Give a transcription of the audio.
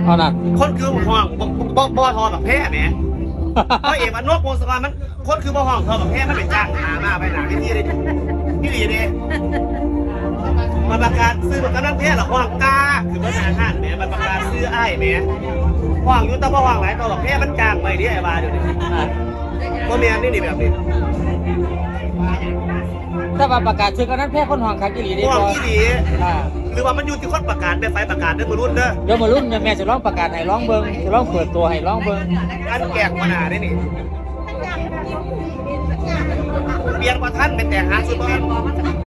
เอานั่น คนคือห้องบ่ทอแบบแพ้แหมเพราะเอกมันนกวงศกรมันคนคือบ่ห้องทอแบบแพ้มันเป็นจ้างหามาไปหนังที่เลยที่ดีเนี่ยมันประกาศซื้อมันก็นั่งแพ้หรอห้องกาคือภาษาห้างแหมมันประกาศซื้อไอ้แหมห้องอยู่แต่บ่ห้องหลายตัวแบบแพ้มันจ้างไปดิไอ้บาเดี๋ยวนี้ก็มีอันนี้แบบนี้ ถ้าว่าประกาศซื้อกันนั้นแพ้คนห้องคักกี่หลีดี ห้อง บ่ ที่ดีหรือว่ามันอยู่ที่คนประกาศเป็นไฟประกาศด้วยมรุ่นเด้อ เดี๋ยวมารุ่นแม่จะร้องประกาศให้ร้องเบิ่งจะร้องเปิดตัวให้ร้องเบิ่ง อันแกงมาหนาได้นี่เปลี่ยนมาท่านเป็นแต่หาซื้อบอล